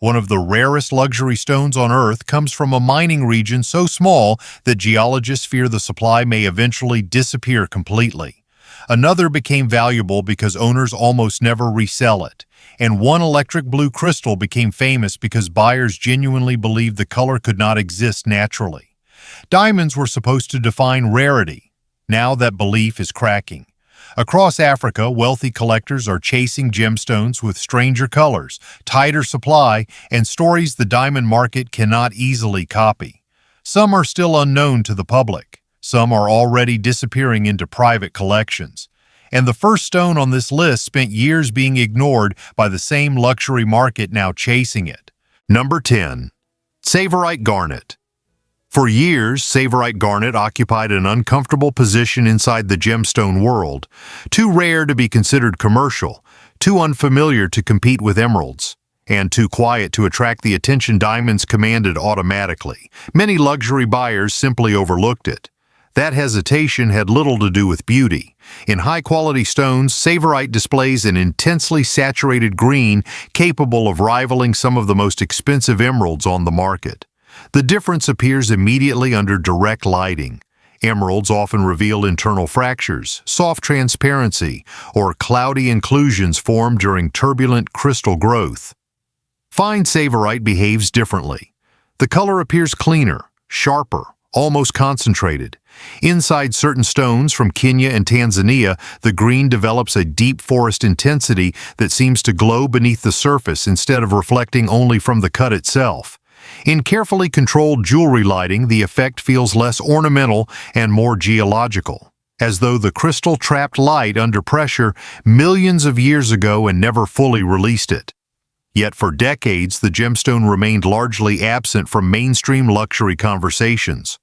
One of the rarest luxury stones on Earth comes from a mining region so small that geologists fear the supply may eventually disappear completely. Another became valuable because owners almost never resell it. And one electric blue crystal became famous because buyers genuinely believed the color could not exist naturally. Diamonds were supposed to define rarity. Now that belief is cracking. Across Africa, wealthy collectors are chasing gemstones with stranger colors, tighter supply, and stories the diamond market cannot easily copy. Some are still unknown to the public. Some are already disappearing into private collections. And the first stone on this list spent years being ignored by the same luxury market now chasing it. Number 10. Tsavorite Garnet. For years, Tsavorite Garnet occupied an uncomfortable position inside the gemstone world, too rare to be considered commercial, too unfamiliar to compete with emeralds, and too quiet to attract the attention diamonds commanded automatically. Many luxury buyers simply overlooked it. That hesitation had little to do with beauty. In high-quality stones, Tsavorite displays an intensely saturated green capable of rivaling some of the most expensive emeralds on the market. The difference appears immediately under direct lighting. Emeralds often reveal internal fractures, soft transparency, or cloudy inclusions formed during turbulent crystal growth. Fine Tsavorite behaves differently. The color appears cleaner, sharper, almost concentrated. Inside certain stones from Kenya and Tanzania, the green develops a deep forest intensity that seems to glow beneath the surface instead of reflecting only from the cut itself. In carefully controlled jewelry lighting, the effect feels less ornamental and more geological, as though the crystal trapped light under pressure millions of years ago and never fully released it. Yet for decades, the gemstone remained largely absent from mainstream luxury conversations.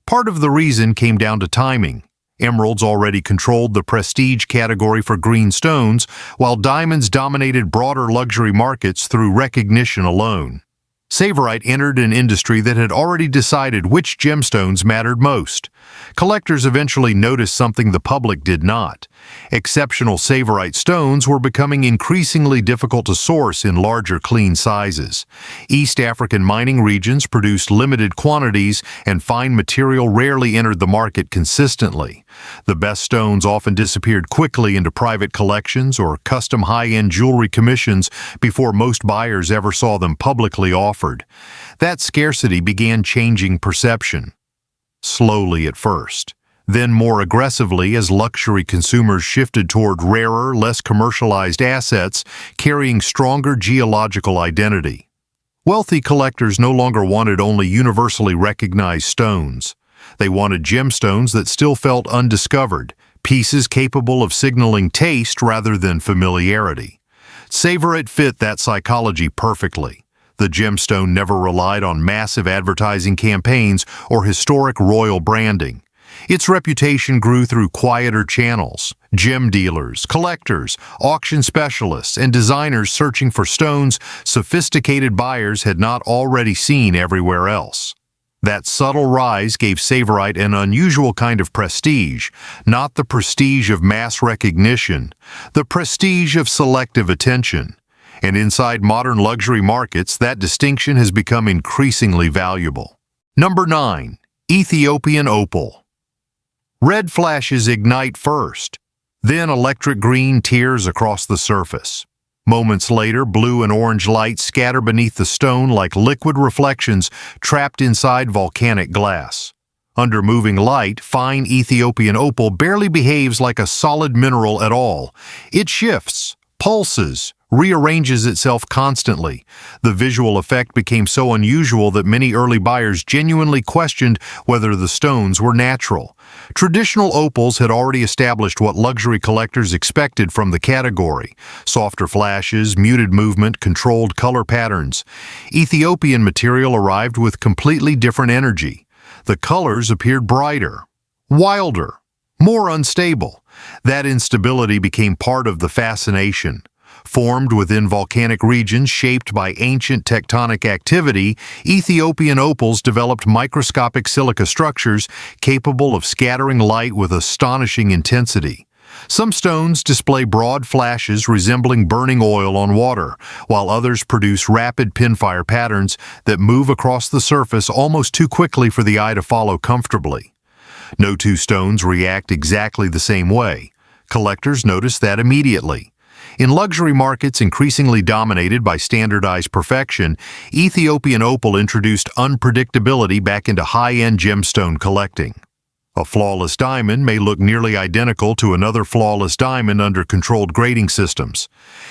Part of the reason came down to timing. Emeralds already controlled the prestige category for green stones, while diamonds dominated broader luxury markets through recognition alone. Tsavorite entered an industry that had already decided which gemstones mattered most. Collectors eventually noticed something the public did not. Exceptional Tsavorite stones were becoming increasingly difficult to source in larger, clean sizes. East African mining regions produced limited quantities, and fine material rarely entered the market consistently. The best stones often disappeared quickly into private collections or custom high-end jewelry commissions before most buyers ever saw them publicly offered. That scarcity began changing perception. Slowly at first, then more aggressively as luxury consumers shifted toward rarer, less commercialized assets carrying stronger geological identity. Wealthy collectors no longer wanted only universally recognized stones. They wanted gemstones that still felt undiscovered, pieces capable of signaling taste rather than familiarity. Tsavorite fit that psychology perfectly. The gemstone never relied on massive advertising campaigns or historic royal branding. Its reputation grew through quieter channels: gem dealers, collectors, auction specialists, and designers searching for stones sophisticated buyers had not already seen everywhere else. That subtle rise gave Tsavorite an unusual kind of prestige, not the prestige of mass recognition, the prestige of selective attention. And inside modern luxury markets, that distinction has become increasingly valuable. Number 9. Ethiopian Opal. Red flashes ignite first, then electric green tears across the surface. Moments later, blue and orange light scatter beneath the stone like liquid reflections trapped inside volcanic glass. Under moving light, fine Ethiopian opal barely behaves like a solid mineral at all. It shifts, pulses, rearranges itself constantly. The visual effect became so unusual that many early buyers genuinely questioned whether the stones were natural. Traditional opals had already established what luxury collectors expected from the category: softer flashes, muted movement, controlled color patterns. Ethiopian material arrived with completely different energy. The colors appeared brighter, wilder, more unstable. That instability became part of the fascination. Formed within volcanic regions shaped by ancient tectonic activity, Ethiopian opals developed microscopic silica structures capable of scattering light with astonishing intensity. Some stones display broad flashes resembling burning oil on water, while others produce rapid pinfire patterns that move across the surface almost too quickly for the eye to follow comfortably. No two stones react exactly the same way. Collectors notice that immediately. In luxury markets increasingly dominated by standardized perfection, Ethiopian Opal introduced unpredictability back into high-end gemstone collecting. A flawless diamond may look nearly identical to another flawless diamond under controlled grading systems.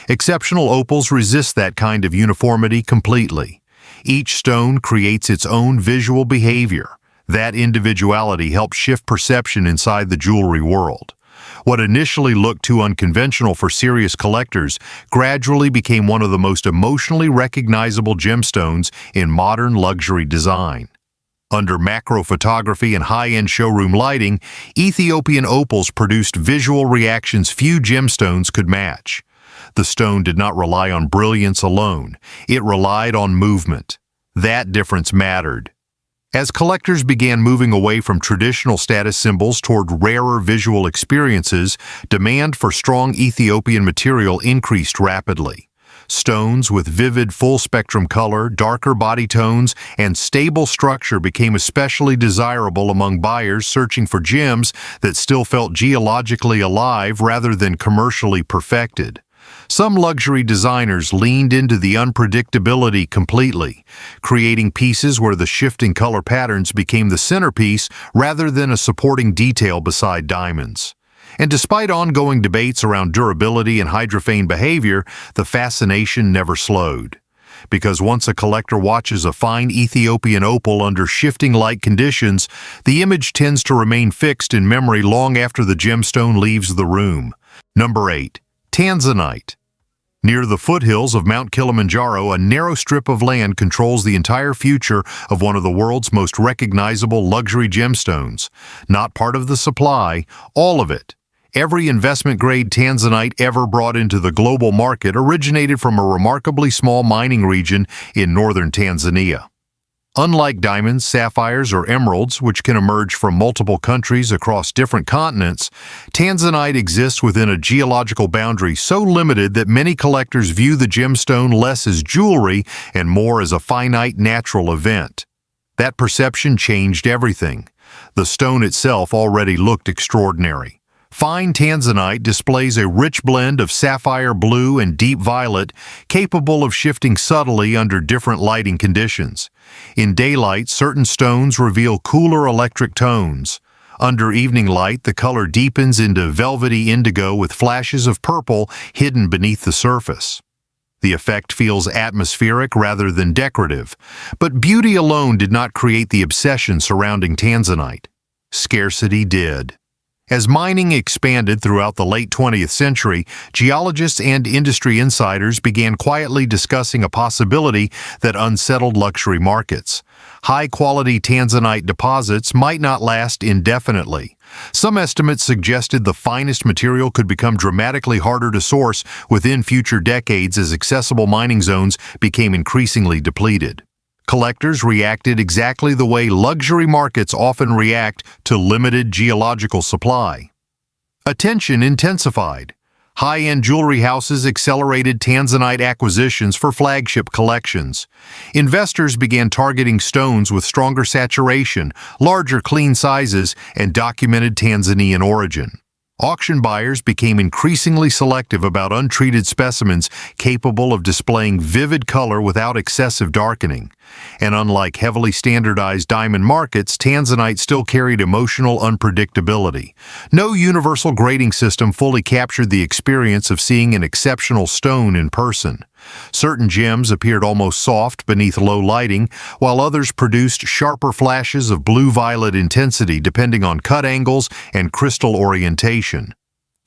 Exceptional opals resist that kind of uniformity completely. Each stone creates its own visual behavior. That individuality helps shift perception inside the jewelry world. What initially looked too unconventional for serious collectors gradually became one of the most emotionally recognizable gemstones in modern luxury design. Under macro photography and high-end showroom lighting, Ethiopian opals produced visual reactions few gemstones could match. The stone did not rely on brilliance alone. It relied on movement. That difference mattered. As collectors began moving away from traditional status symbols toward rarer visual experiences, demand for strong Ethiopian material increased rapidly. Stones with vivid full-spectrum color, darker body tones, and stable structure became especially desirable among buyers searching for gems that still felt geologically alive rather than commercially perfected. Some luxury designers leaned into the unpredictability completely, creating pieces where the shifting color patterns became the centerpiece rather than a supporting detail beside diamonds. And despite ongoing debates around durability and hydrophane behavior, the fascination never slowed. Because once a collector watches a fine Ethiopian opal under shifting light conditions, the image tends to remain fixed in memory long after the gemstone leaves the room. Number 8. Tanzanite. Near the foothills of Mount Kilimanjaro, a narrow strip of land controls the entire future of one of the world's most recognizable luxury gemstones. Not part of the supply, all of it. Every investment-grade Tanzanite ever brought into the global market originated from a remarkably small mining region in northern Tanzania. Unlike diamonds, sapphires, or emeralds, which can emerge from multiple countries across different continents, Tanzanite exists within a geological boundary so limited that many collectors view the gemstone less as jewelry and more as a finite natural event. That perception changed everything. The stone itself already looked extraordinary. Fine Tanzanite displays a rich blend of sapphire blue and deep violet, capable of shifting subtly under different lighting conditions. In daylight, certain stones reveal cooler electric tones. Under evening light, the color deepens into velvety indigo with flashes of purple hidden beneath the surface. The effect feels atmospheric rather than decorative, but beauty alone did not create the obsession surrounding Tanzanite. Scarcity did. As mining expanded throughout the late 20th century, geologists and industry insiders began quietly discussing a possibility that unsettled luxury markets. High-quality Tanzanite deposits might not last indefinitely. Some estimates suggested the finest material could become dramatically harder to source within future decades as accessible mining zones became increasingly depleted. Collectors reacted exactly the way luxury markets often react to limited geological supply. Attention intensified. High-end jewelry houses accelerated Tanzanite acquisitions for flagship collections. Investors began targeting stones with stronger saturation, larger clean sizes, and documented Tanzanian origin. Auction buyers became increasingly selective about untreated specimens capable of displaying vivid color without excessive darkening. And unlike heavily standardized diamond markets, Tanzanite still carried emotional unpredictability. No universal grading system fully captured the experience of seeing an exceptional stone in person. Certain gems appeared almost soft beneath low lighting, while others produced sharper flashes of blue-violet intensity depending on cut angles and crystal orientation.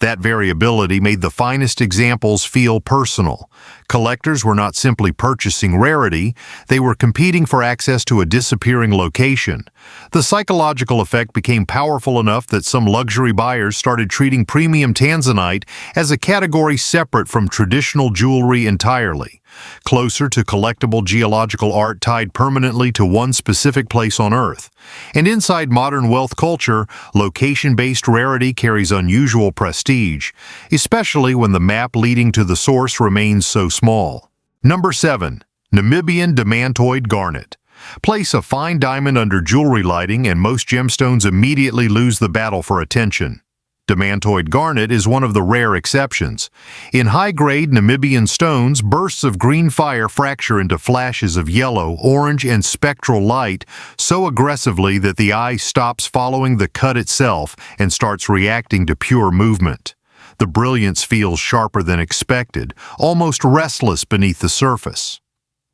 That variability made the finest examples feel personal. Collectors were not simply purchasing rarity, they were competing for access to a disappearing location. The psychological effect became powerful enough that some luxury buyers started treating premium Tanzanite as a category separate from traditional jewelry entirely. closer to collectible geological art tied permanently to one specific place on Earth. And inside modern wealth culture, location-based rarity carries unusual prestige, especially when the map leading to the source remains so small. Number 7. Namibian Demantoid Garnet. Place a fine diamond under jewelry lighting and most gemstones immediately lose the battle for attention. Demantoid garnet is one of the rare exceptions. In high-grade Namibian stones, bursts of green fire fracture into flashes of yellow, orange, and spectral light so aggressively that the eye stops following the cut itself and starts reacting to pure movement. The brilliance feels sharper than expected, almost restless beneath the surface.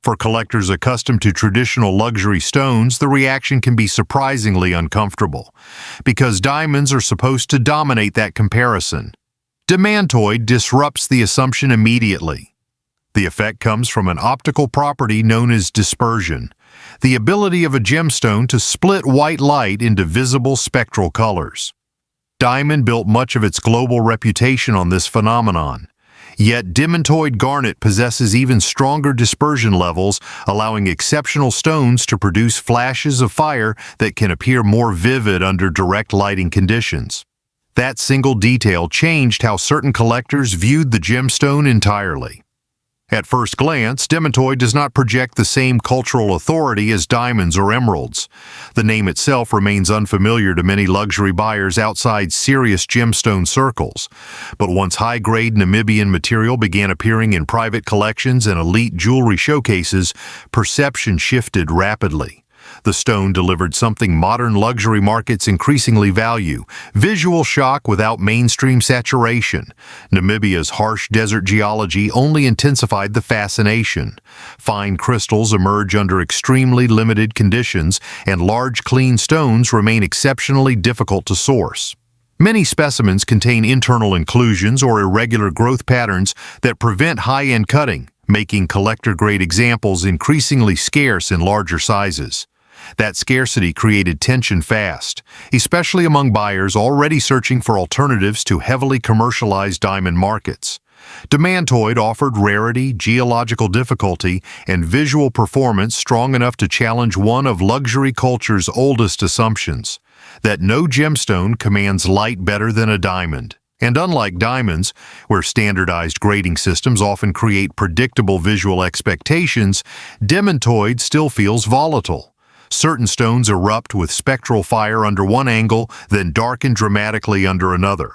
For collectors accustomed to traditional luxury stones, the reaction can be surprisingly uncomfortable, because diamonds are supposed to dominate that comparison. Demantoid disrupts the assumption immediately. The effect comes from an optical property known as dispersion, the ability of a gemstone to split white light into visible spectral colors. Diamond built much of its global reputation on this phenomenon. Yet Demantoid garnet possesses even stronger dispersion levels, allowing exceptional stones to produce flashes of fire that can appear more vivid under direct lighting conditions. That single detail changed how certain collectors viewed the gemstone entirely. At first glance, Demantoid does not project the same cultural authority as diamonds or emeralds. The name itself remains unfamiliar to many luxury buyers outside serious gemstone circles. But once high-grade Namibian material began appearing in private collections and elite jewelry showcases, perception shifted rapidly. The stone delivered something modern luxury markets increasingly value: visual shock without mainstream saturation. Namibia's harsh desert geology only intensified the fascination. Fine crystals emerge under extremely limited conditions, and large, clean stones remain exceptionally difficult to source. Many specimens contain internal inclusions or irregular growth patterns that prevent high-end cutting, making collector-grade examples increasingly scarce in larger sizes. That scarcity created tension fast, especially among buyers already searching for alternatives to heavily commercialized diamond markets. Demantoid offered rarity, geological difficulty, and visual performance strong enough to challenge one of luxury culture's oldest assumptions: that no gemstone commands light better than a diamond. And unlike diamonds, where standardized grading systems often create predictable visual expectations, Demantoid still feels volatile. Certain stones erupt with spectral fire under one angle, then darken dramatically under another.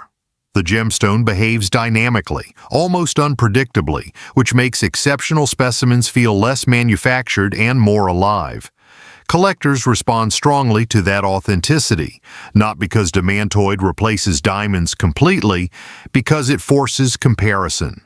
The gemstone behaves dynamically, almost unpredictably, which makes exceptional specimens feel less manufactured and more alive. Collectors respond strongly to that authenticity, not because Demantoid replaces diamonds completely, because it forces comparison.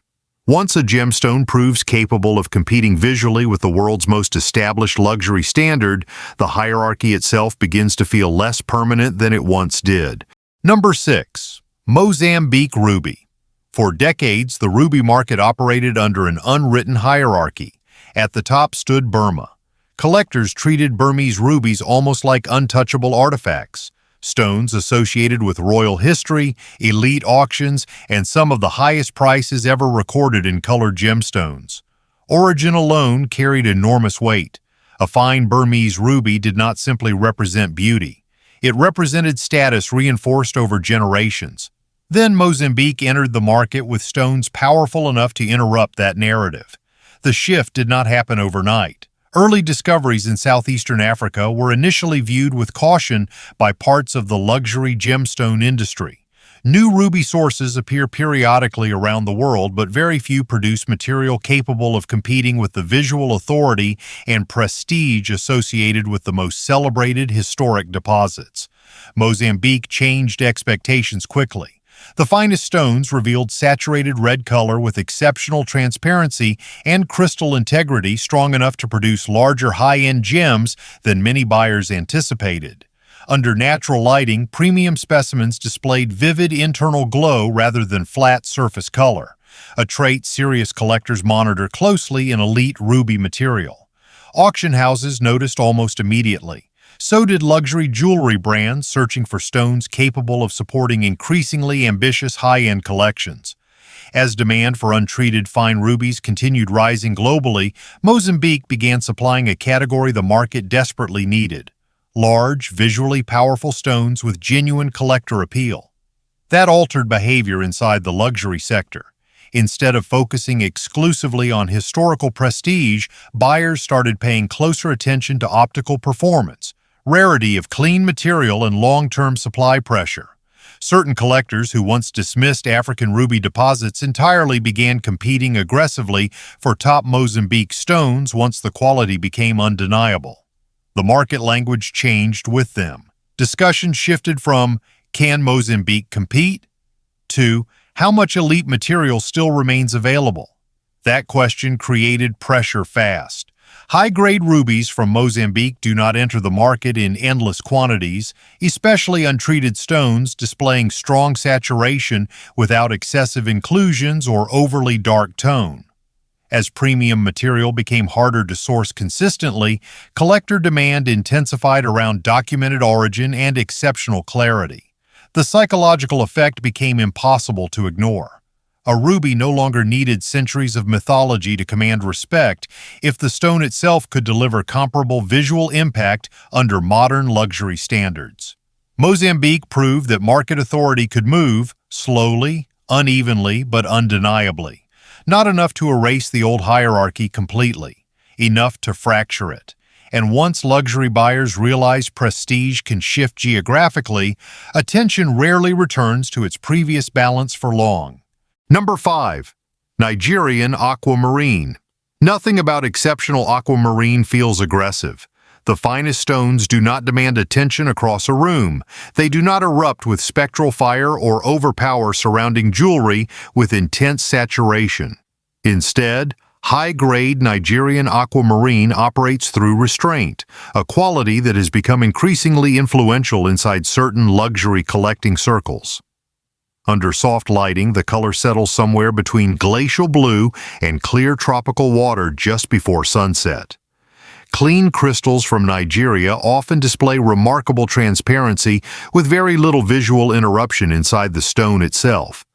Once a gemstone proves capable of competing visually with the world's most established luxury standard, the hierarchy itself begins to feel less permanent than it once did. Number 6. Mozambique Ruby. For decades, the ruby market operated under an unwritten hierarchy. At the top stood Burma. Collectors treated Burmese rubies almost like untouchable artifacts, stones associated with royal history, elite auctions, and some of the highest prices ever recorded in colored gemstones. Origin alone carried enormous weight. A fine Burmese ruby did not simply represent beauty. It represented status reinforced over generations. Then Mozambique entered the market with stones powerful enough to interrupt that narrative. The shift did not happen overnight. Early discoveries in southeastern Africa were initially viewed with caution by parts of the luxury gemstone industry. New ruby sources appear periodically around the world, but very few produce material capable of competing with the visual authority and prestige associated with the most celebrated historic deposits. Mozambique changed expectations quickly. The finest stones revealed saturated red color with exceptional transparency and crystal integrity strong enough to produce larger high-end gems than many buyers anticipated. Under natural lighting, premium specimens displayed vivid internal glow rather than flat surface color, a trait serious collectors monitor closely in elite ruby material. Auction houses noticed almost immediately. So did luxury jewelry brands searching for stones capable of supporting increasingly ambitious high-end collections. As demand for untreated fine rubies continued rising globally, Mozambique began supplying a category the market desperately needed: large, visually powerful stones with genuine collector appeal. That altered behavior inside the luxury sector. Instead of focusing exclusively on historical prestige, buyers started paying closer attention to optical performance, rarity of clean material, and long-term supply pressure. Certain collectors who once dismissed African ruby deposits entirely began competing aggressively for top Mozambique stones once the quality became undeniable. The market language changed with them. Discussion shifted from, "Can Mozambique compete?" to, "How much elite material still remains available?" That question created pressure fast. High-grade rubies from Mozambique do not enter the market in endless quantities, especially untreated stones displaying strong saturation without excessive inclusions or overly dark tone. As premium material became harder to source consistently, collector demand intensified around documented origin and exceptional clarity. The psychological effect became impossible to ignore. A ruby no longer needed centuries of mythology to command respect if the stone itself could deliver comparable visual impact under modern luxury standards. Mozambique proved that market authority could move, slowly, unevenly, but undeniably. Not enough to erase the old hierarchy completely, enough to fracture it. And once luxury buyers realize prestige can shift geographically, attention rarely returns to its previous balance for long. Number 5. Nigerian Aquamarine. Nothing about exceptional aquamarine feels aggressive. The finest stones do not demand attention across a room. They do not erupt with spectral fire or overpower surrounding jewelry with intense saturation. Instead, high-grade Nigerian aquamarine operates through restraint, a quality that has become increasingly influential inside certain luxury collecting circles. Under soft lighting, the color settles somewhere between glacial blue and clear tropical water just before sunset. Clean crystals from Nigeria often display remarkable transparency with very little visual interruption inside the stone itself.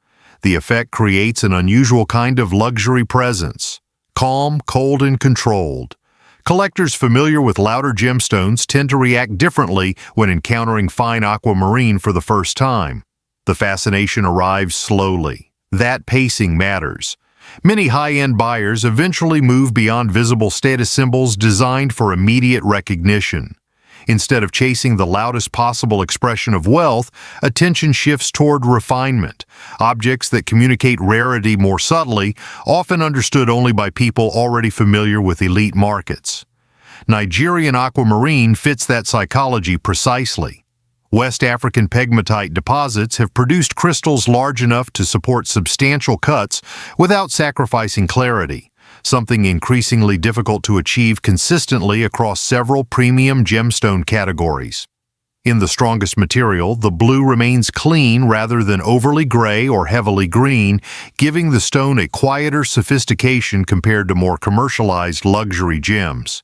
The effect creates an unusual kind of luxury presence: calm, cold, and controlled. Collectors familiar with louder gemstones tend to react differently when encountering fine aquamarine for the first time. The fascination arrives slowly. That pacing matters. Many high-end buyers eventually move beyond visible status symbols designed for immediate recognition. Instead of chasing the loudest possible expression of wealth, attention shifts toward refinement, objects that communicate rarity more subtly, often understood only by people already familiar with elite markets. Nigerian aquamarine fits that psychology precisely. West African pegmatite deposits have produced crystals large enough to support substantial cuts without sacrificing clarity, something increasingly difficult to achieve consistently across several premium gemstone categories. In the strongest material, the blue remains clean rather than overly gray or heavily green, giving the stone a quieter sophistication compared to more commercialized luxury gems.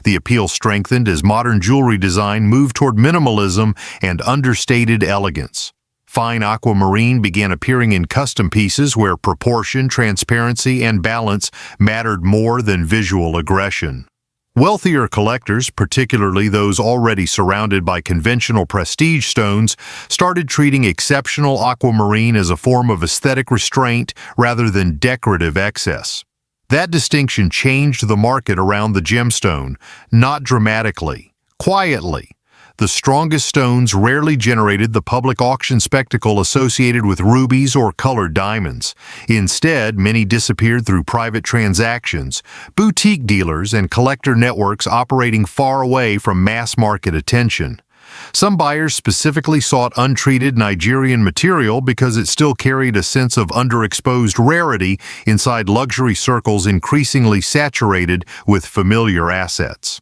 The appeal strengthened as modern jewelry design moved toward minimalism and understated elegance. Fine aquamarine began appearing in custom pieces where proportion, transparency, and balance mattered more than visual aggression. Wealthier collectors, particularly those already surrounded by conventional prestige stones, started treating exceptional aquamarine as a form of aesthetic restraint rather than decorative excess. That distinction changed the market around the gemstone, not dramatically, quietly. The strongest stones rarely generated the public auction spectacle associated with rubies or colored diamonds. Instead, many disappeared through private transactions, boutique dealers, and collector networks operating far away from mass market attention. Some buyers specifically sought untreated Nigerian material because it still carried a sense of underexposed rarity inside luxury circles increasingly saturated with familiar assets.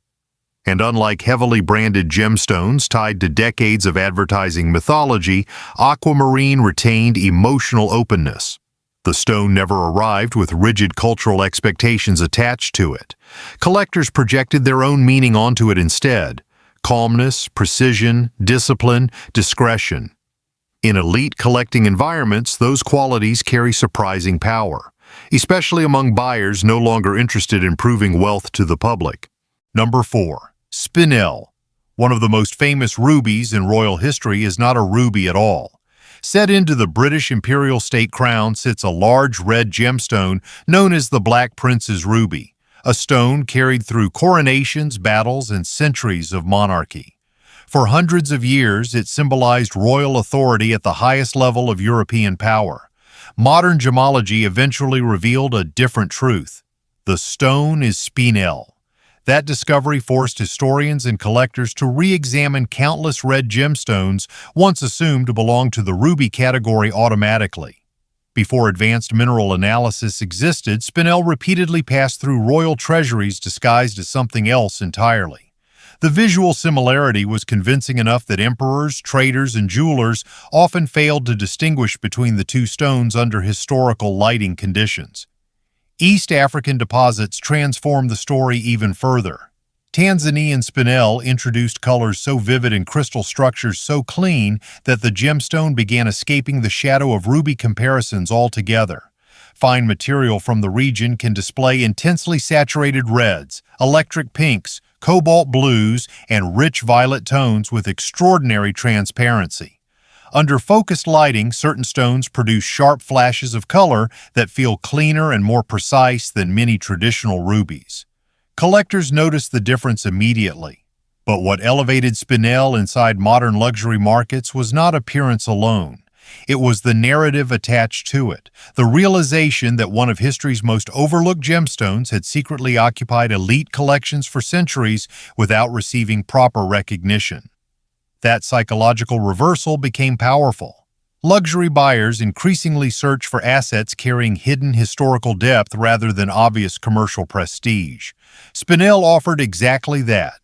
And unlike heavily branded gemstones tied to decades of advertising mythology, aquamarine retained emotional openness. The stone never arrived with rigid cultural expectations attached to it. Collectors projected their own meaning onto it instead: calmness, precision, discipline, discretion. In elite collecting environments, those qualities carry surprising power, especially among buyers no longer interested in proving wealth to the public. Number 4. Spinel. One of the most famous rubies in royal history is not a ruby at all. Set into the British imperial state crown sits a large red gemstone known as the Black Prince's Ruby, a stone carried through coronations, battles, and centuries of monarchy. For hundreds of years, it symbolized royal authority at the highest level of European power. Modern gemology eventually revealed a different truth. The stone is Spinel. That discovery forced historians and collectors to re-examine countless red gemstones once assumed to belong to the ruby category automatically. Before advanced mineral analysis existed, Spinel repeatedly passed through royal treasuries disguised as something else entirely. The visual similarity was convincing enough that emperors, traders, and jewelers often failed to distinguish between the two stones under historical lighting conditions. East African deposits transformed the story even further. Tanzanian Spinel introduced colors so vivid and crystal structures so clean that the gemstone began escaping the shadow of ruby comparisons altogether. Fine material from the region can display intensely saturated reds, electric pinks, cobalt blues, and rich violet tones with extraordinary transparency. Under focused lighting, certain stones produce sharp flashes of color that feel cleaner and more precise than many traditional rubies. Collectors notice the difference immediately. But what elevated Spinel inside modern luxury markets was not appearance alone. It was the narrative attached to it, the realization that one of history's most overlooked gemstones had secretly occupied elite collections for centuries without receiving proper recognition. That psychological reversal became powerful. Luxury buyers increasingly search for assets carrying hidden historical depth rather than obvious commercial prestige. Spinel offered exactly that.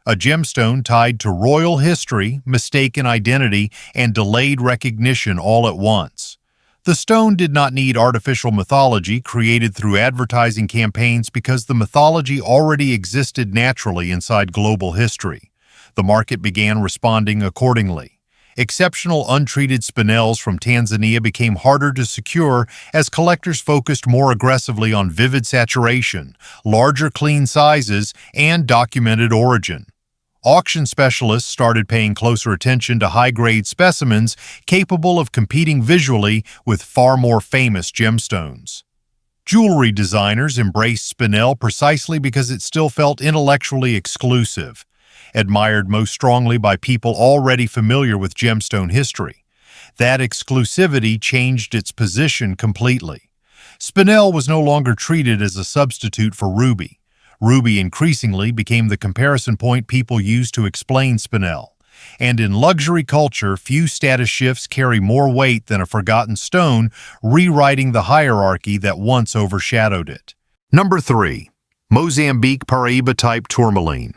A gemstone tied to royal history, mistaken identity, and delayed recognition all at once. The stone did not need artificial mythology created through advertising campaigns because the mythology already existed naturally inside global history. The market began responding accordingly. Exceptional untreated spinels from Tanzania became harder to secure as collectors focused more aggressively on vivid saturation, larger clean sizes, and documented origin. Auction specialists started paying closer attention to high-grade specimens capable of competing visually with far more famous gemstones. Jewelry designers embraced Spinel precisely because it still felt intellectually exclusive, admired most strongly by people already familiar with gemstone history. That exclusivity changed its position completely. Spinel was no longer treated as a substitute for ruby. Ruby increasingly became the comparison point people used to explain Spinel. And in luxury culture, few status shifts carry more weight than a forgotten stone, rewriting the hierarchy that once overshadowed it. Number 3. Mozambique Paraíba-Type Tourmaline.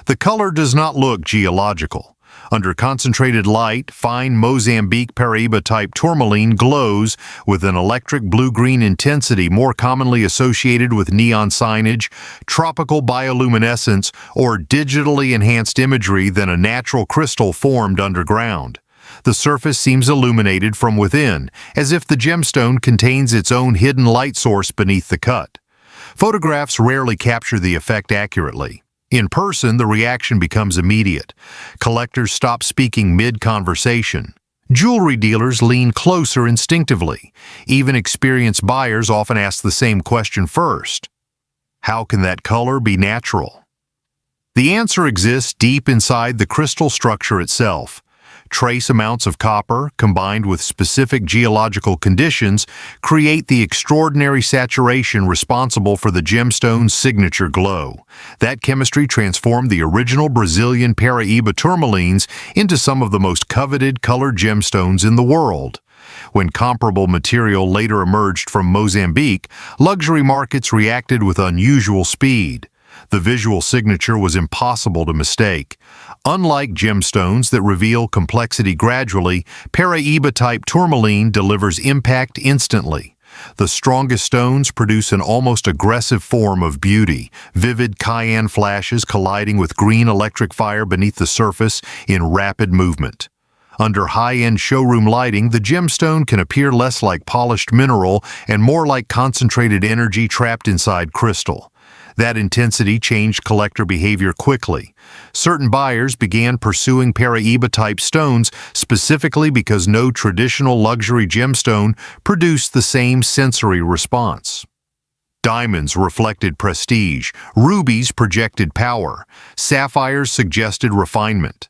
The color does not look geological. Under concentrated light, fine Mozambique Paraíba-Type Tourmaline glows with an electric blue-green intensity more commonly associated with neon signage, tropical bioluminescence, or digitally enhanced imagery than a natural crystal formed underground. The surface seems illuminated from within, as if the gemstone contains its own hidden light source beneath the cut. Photographs rarely capture the effect accurately. In person, the reaction becomes immediate. Collectors stop speaking mid-conversation. Jewelry dealers lean closer instinctively. Even experienced buyers often ask the same question first. How can that color be natural? The answer exists deep inside the crystal structure itself. Trace amounts of copper, combined with specific geological conditions, create the extraordinary saturation responsible for the gemstone's signature glow. That chemistry transformed the original Brazilian Paraíba tourmalines into some of the most coveted colored gemstones in the world. When comparable material later emerged from Mozambique, luxury markets reacted with unusual speed. The visual signature was impossible to mistake. Unlike gemstones that reveal complexity gradually, Paraíba-type tourmaline delivers impact instantly. The strongest stones produce an almost aggressive form of beauty, vivid cayenne flashes colliding with green electric fire beneath the surface in rapid movement. Under high-end showroom lighting, the gemstone can appear less like polished mineral and more like concentrated energy trapped inside crystal. That intensity changed collector behavior quickly. Certain buyers began pursuing Paraíba-type stones specifically because no traditional luxury gemstone produced the same sensory response. Diamonds reflected prestige, rubies projected power, sapphires suggested refinement.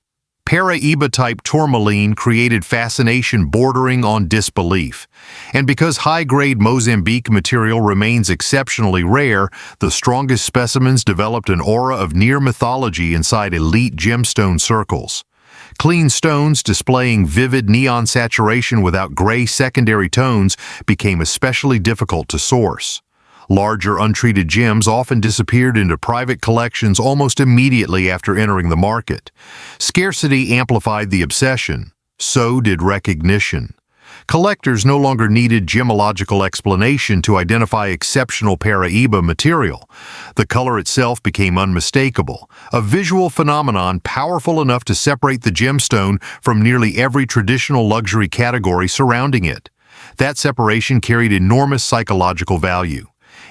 Paraíba-type tourmaline created fascination bordering on disbelief. And because high-grade Mozambique material remains exceptionally rare, the strongest specimens developed an aura of near mythology inside elite gemstone circles. Clean stones displaying vivid neon saturation without gray secondary tones became especially difficult to source. Larger untreated gems often disappeared into private collections almost immediately after entering the market. Scarcity amplified the obsession. So did recognition. Collectors no longer needed gemological explanation to identify exceptional Paraíba material. The color itself became unmistakable, a visual phenomenon powerful enough to separate the gemstone from nearly every traditional luxury category surrounding it. That separation carried enormous psychological value.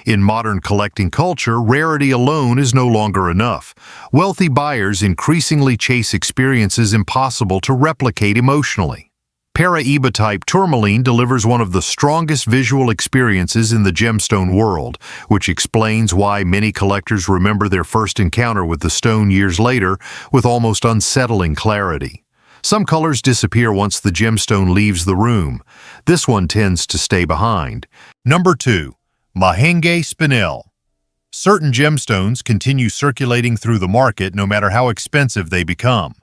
In modern collecting culture, rarity alone is no longer enough. Wealthy buyers increasingly chase experiences impossible to replicate emotionally. Paraíba-type tourmaline delivers one of the strongest visual experiences in the gemstone world, which explains why many collectors remember their first encounter with the stone years later with almost unsettling clarity. Some colors disappear once the gemstone leaves the room. This one tends to stay behind. Number 2. Mahenge Spinel. Certain gemstones continue circulating through the market no matter how expensive they become.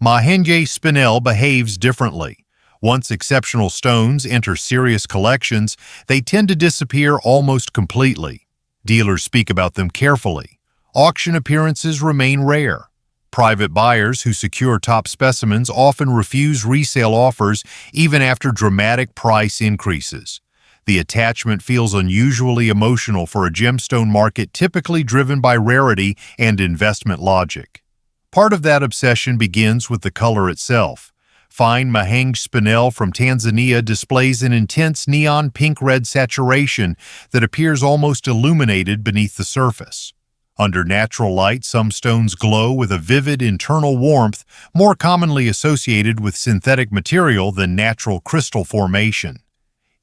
Mahenge Spinel behaves differently. Once exceptional stones enter serious collections, they tend to disappear almost completely. Dealers speak about them carefully. Auction appearances remain rare. Private buyers who secure top specimens often refuse resale offers even after dramatic price increases. The attachment feels unusually emotional for a gemstone market typically driven by rarity and investment logic. Part of that obsession begins with the color itself. Fine Mahenge Spinel from Tanzania displays an intense neon pink-red saturation that appears almost illuminated beneath the surface. Under natural light, some stones glow with a vivid internal warmth more commonly associated with synthetic material than natural crystal formation.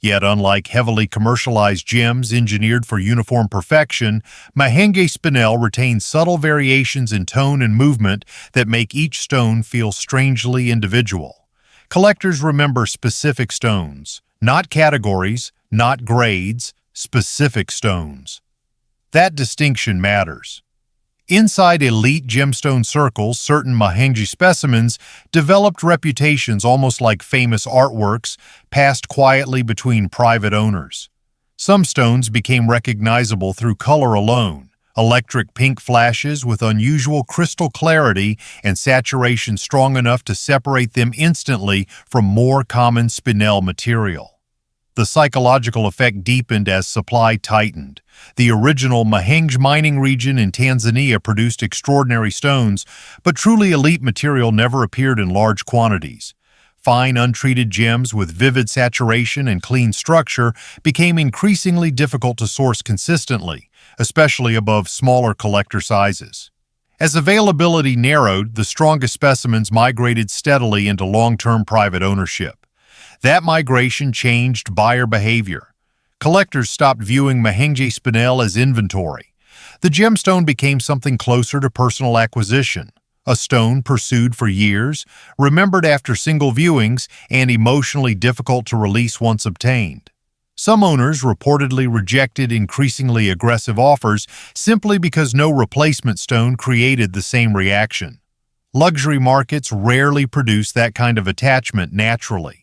Yet unlike heavily commercialized gems engineered for uniform perfection, Mahenge Spinel retains subtle variations in tone and movement that make each stone feel strangely individual. Collectors remember specific stones, not categories, not grades, specific stones. That distinction matters. Inside elite gemstone circles, certain Mahenge specimens developed reputations almost like famous artworks passed quietly between private owners. Some stones became recognizable through color alone, electric pink flashes with unusual crystal clarity and saturation strong enough to separate them instantly from more common Spinel material. The psychological effect deepened as supply tightened. The original Mahenge mining region in Tanzania produced extraordinary stones, but truly elite material never appeared in large quantities. Fine, untreated gems with vivid saturation and clean structure became increasingly difficult to source consistently, especially above smaller collector sizes. As availability narrowed, the strongest specimens migrated steadily into long-term private ownership. That migration changed buyer behavior. Collectors stopped viewing Mahenge Spinel as inventory. The gemstone became something closer to personal acquisition, a stone pursued for years, remembered after single viewings, and emotionally difficult to release once obtained. Some owners reportedly rejected increasingly aggressive offers simply because no replacement stone created the same reaction. Luxury markets rarely produce that kind of attachment naturally.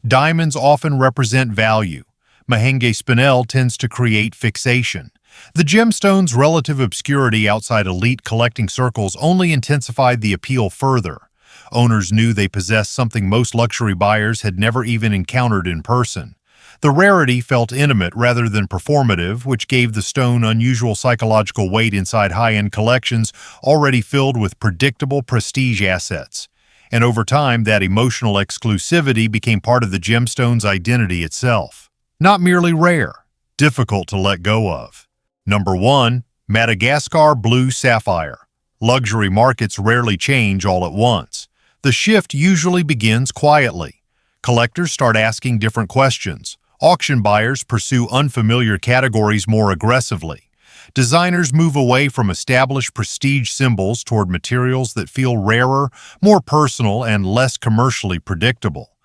Diamonds often represent value. Mahenge Spinel tends to create fixation. The gemstone's relative obscurity outside elite collecting circles only intensified the appeal further. Owners knew they possessed something most luxury buyers had never even encountered in person. The rarity felt intimate rather than performative, which gave the stone unusual psychological weight inside high-end collections already filled with predictable prestige assets. and over time that emotional exclusivity became part of the gemstone's identity itself. Not merely rare, difficult to let go of. Number 1. Madagascar Blue Sapphire. Luxury markets rarely change all at once. The shift usually begins quietly. Collectors start asking different questions. Auction buyers pursue unfamiliar categories more aggressively. Designers move away from established prestige symbols toward materials that feel rarer, more personal, and less commercially predictable.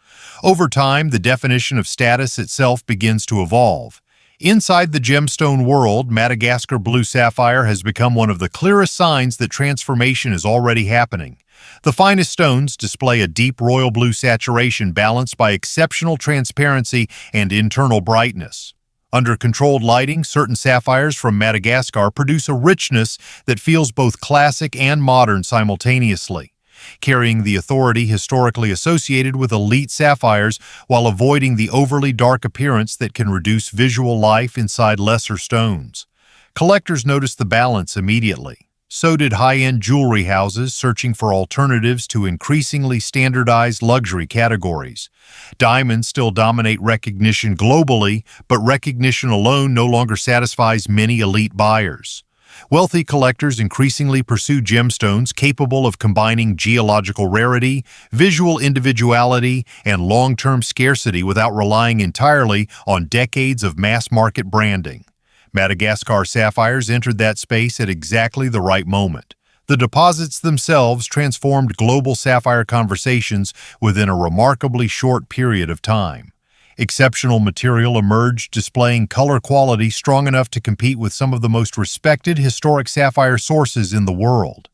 Over time, the definition of status itself begins to evolve. Inside the gemstone world, Madagascar Blue Sapphire has become one of the clearest signs that transformation is already happening. The finest stones display a deep royal blue saturation balanced by exceptional transparency and internal brightness. Under controlled lighting, certain sapphires from Madagascar produce a richness that feels both classic and modern simultaneously, carrying the authority historically associated with elite sapphires while avoiding the overly dark appearance that can reduce visual life inside lesser stones. Collectors notice the balance immediately. So did high-end jewelry houses searching for alternatives to increasingly standardized luxury categories. Diamonds still dominate recognition globally, but recognition alone no longer satisfies many elite buyers. Wealthy collectors increasingly pursue gemstones capable of combining geological rarity, visual individuality, and long-term scarcity without relying entirely on decades of mass-market branding. Madagascar sapphires entered that space at exactly the right moment. The deposits themselves transformed global sapphire conversations within a remarkably short period of time. Exceptional material emerged, displaying color quality strong enough to compete with some of the most respected historic sapphire sources in the world.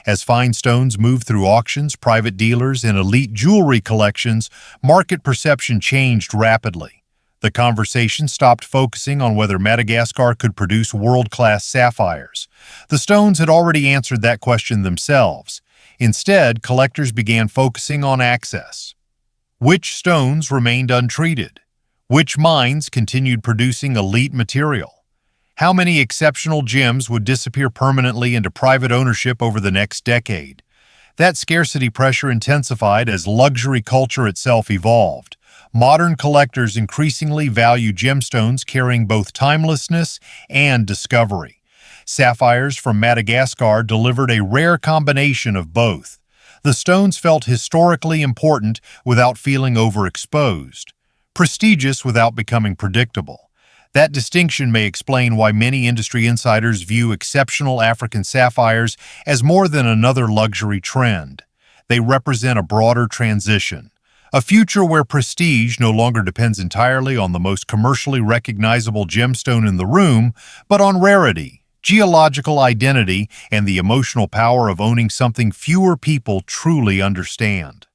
As fine stones moved through auctions, private dealers, and elite jewelry collections, market perception changed rapidly. The conversation stopped focusing on whether Madagascar could produce world-class sapphires. The stones had already answered that question themselves. Instead, collectors began focusing on access. Which stones remained untreated? Which mines continued producing elite material? How many exceptional gems would disappear permanently into private ownership over the next decade? That scarcity pressure intensified as luxury culture itself evolved. Modern collectors increasingly value gemstones carrying both timelessness and discovery. Sapphires from Madagascar delivered a rare combination of both. The stones felt historically important without feeling overexposed, prestigious without becoming predictable. That distinction may explain why many industry insiders view exceptional African sapphires as more than another luxury trend. They represent a broader transition. A future where prestige no longer depends entirely on the most commercially recognizable gemstone in the room, but on rarity, geological identity, and the emotional power of owning something fewer people truly understand.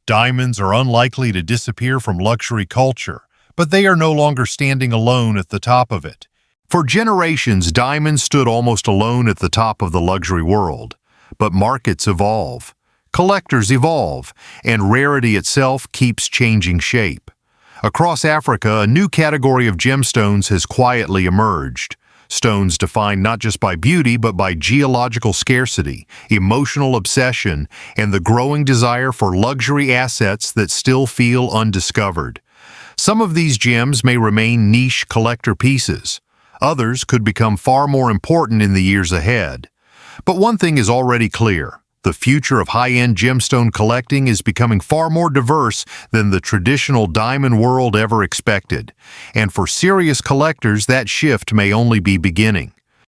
Diamonds are unlikely to disappear from luxury culture, but they are no longer standing alone at the top of it. For generations, diamonds stood almost alone at the top of the luxury world. But markets evolve. Collectors evolve, and rarity itself keeps changing shape. Across Africa, a new category of gemstones has quietly emerged. Stones defined not just by beauty, but by geological scarcity, emotional obsession, and the growing desire for luxury assets that still feel undiscovered. Some of these gems may remain niche collector pieces. Others could become far more important in the years ahead. But one thing is already clear. The future of high-end gemstone collecting is becoming far more diverse than the traditional diamond world ever expected. And for serious collectors, that shift may only be beginning.